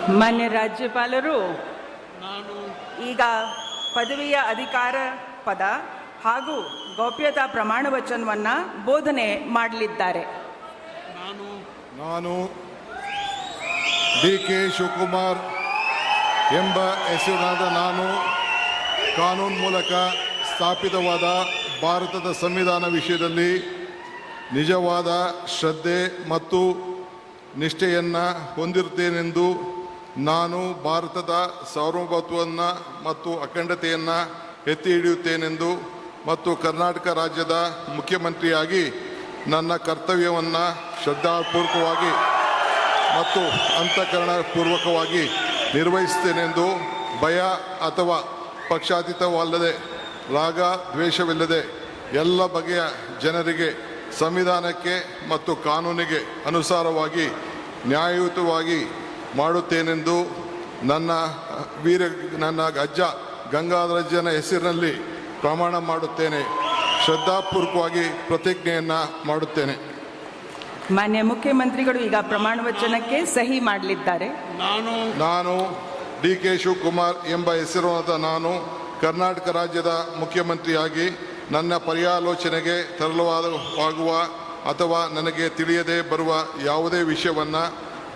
ಮಾನ್ಯ ರಾಜ್ಯಪಾಲರು ನಾನು ಈಗ ಪದವಿಯ ಅಧಿಕಾರ ಪದ ಹಾಗೂ ಗೌಪ್ಯತಾ ಪ್ರಮಾಣ ವಚನವನ್ನು ಬೋಧನೆ ಮಾಡಲಿದ್ದಾರೆ. ನಾನು ಡಿ.ಕೆ. ಶಿವಕುಮಾರ್ ಎಂಬ ಹೆಸರಿನಾದ ನಾನು ಕಾನೂನು ಮೂಲಕ ಸ್ಥಾಪಿತವಾದ ಭಾರತದ ಸಂವಿಧಾನ ವಿಷಯದಲ್ಲಿ ನಿಜವಾದ ಶ್ರದ್ಧೆ ಮತ್ತು ನಿಷ್ಠೆಯನ್ನು ಹೊಂದಿರುತ್ತೇನೆಂದು ನಾನು ಭಾರತದ ಸಾರ್ವಭೌಮತ್ವವನ್ನು ಮತ್ತು ಅಖಂಡತೆಯನ್ನು ಎತ್ತಿ ಹಿಡಿಯುತ್ತೇನೆಂದು ಮತ್ತು ಕರ್ನಾಟಕ ರಾಜ್ಯದ ಮುಖ್ಯಮಂತ್ರಿಯಾಗಿ ನನ್ನ ಕರ್ತವ್ಯವನ್ನು ಶ್ರದ್ಧಾಪೂರ್ವಕವಾಗಿ ಮತ್ತು ಅಂತಃಕರಣಪೂರ್ವಕವಾಗಿ ನಿರ್ವಹಿಸುತ್ತೇನೆಂದು ಭಯ ಅಥವಾ ಪಕ್ಷಾತೀತವಲ್ಲದೆ ರಾಗ ದ್ವೇಷವಿಲ್ಲದೆ ಎಲ್ಲ ಬಗೆಯ ಜನರಿಗೆ ಸಂವಿಧಾನಕ್ಕೆ ಮತ್ತು ಕಾನೂನಿಗೆ ಅನುಸಾರವಾಗಿ ನ್ಯಾಯಯುತವಾಗಿ ಮಾಡುತ್ತೇನೆಂದು ನನ್ನ ಅಜ್ಜ ಗಂಗಾಧರಜ್ಜನ ಹೆಸರಿನಲ್ಲಿ ಪ್ರಮಾಣ ಮಾಡುತ್ತೇನೆ. ಶ್ರದ್ಧಾಪೂರ್ವಕವಾಗಿ ಪ್ರತಿಜ್ಞೆಯನ್ನು ಮಾಡುತ್ತೇನೆ. ಮಾನ್ಯ ಮುಖ್ಯಮಂತ್ರಿಗಳು ಈಗ ಪ್ರಮಾಣ ವಚನಕ್ಕೆ ಸಹಿ ಮಾಡಲಿದ್ದಾರೆ. ನಾನು ಡಿ.ಕೆ. ಶಿವಕುಮಾರ್ ಎಂಬ ಹೆಸರಾದ ನಾನು ಕರ್ನಾಟಕ ರಾಜ್ಯದ ಮುಖ್ಯಮಂತ್ರಿಯಾಗಿ ನನ್ನ ಪರ್ಯಾಲೋಚನೆಗೆ ತರಲಾಗುವ ಅಥವಾ ನನಗೆ ತಿಳಿಯದೇ ಬರುವ ಯಾವುದೇ ವಿಷಯವನ್ನು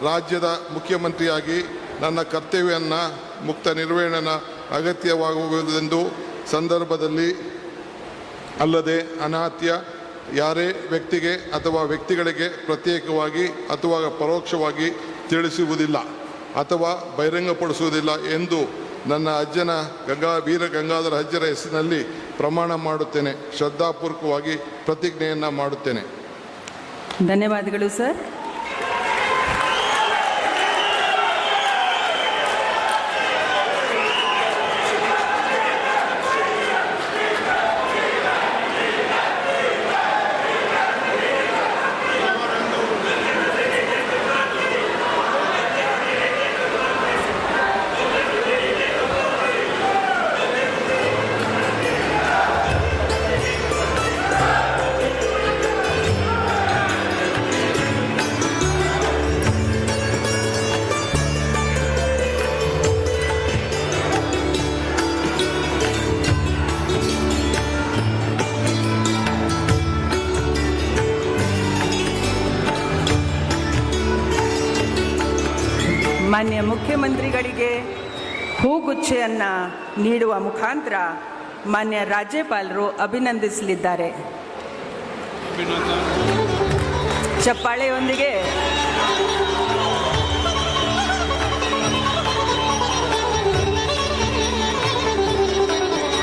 ರಾಜ್ಯದ ಮುಖ್ಯಮಂತ್ರಿಯಾಗಿ ನನ್ನ ಕರ್ತವ್ಯವನ್ನು ಮುಕ್ತ ನಿರ್ವಹಣೆ ಅಗತ್ಯವಾಗುವುದೆಂದು ಸಂದರ್ಭದಲ್ಲಿ ಅಲ್ಲದೆ ಅನಾತ್ಯ ಯಾರೇ ವ್ಯಕ್ತಿಗೆ ಅಥವಾ ವ್ಯಕ್ತಿಗಳಿಗೆ ಪ್ರತ್ಯೇಕವಾಗಿ ಅಥವಾ ಪರೋಕ್ಷವಾಗಿ ತಿಳಿಸುವುದಿಲ್ಲ ಅಥವಾ ಬಹಿರಂಗಪಡಿಸುವುದಿಲ್ಲ ಎಂದು ನನ್ನ ಅಜ್ಜನ ವೀರ ಗಂಗಾಧರ ಅಜ್ಜರ ಹೆಸರಿನಲ್ಲಿ ಪ್ರಮಾಣ ಮಾಡುತ್ತೇನೆ. ಶ್ರದ್ಧಾಪೂರ್ವಕವಾಗಿ ಪ್ರತಿಜ್ಞೆಯನ್ನು ಮಾಡುತ್ತೇನೆ. ಧನ್ಯವಾದಗಳು ಸರ್. ಮಾನ್ಯ ಮುಖ್ಯಮಂತ್ರಿಗಳಿಗೆ ಹೂಗುಚ್ಛೆಯನ್ನು ನೀಡುವ ಮುಖಾಂತರ ಮಾನ್ಯ ರಾಜ್ಯಪಾಲರು ಅಭಿನಂದಿಸಲಿದ್ದಾರೆ. ಚಪ್ಪಾಳೆಯೊಂದಿಗೆ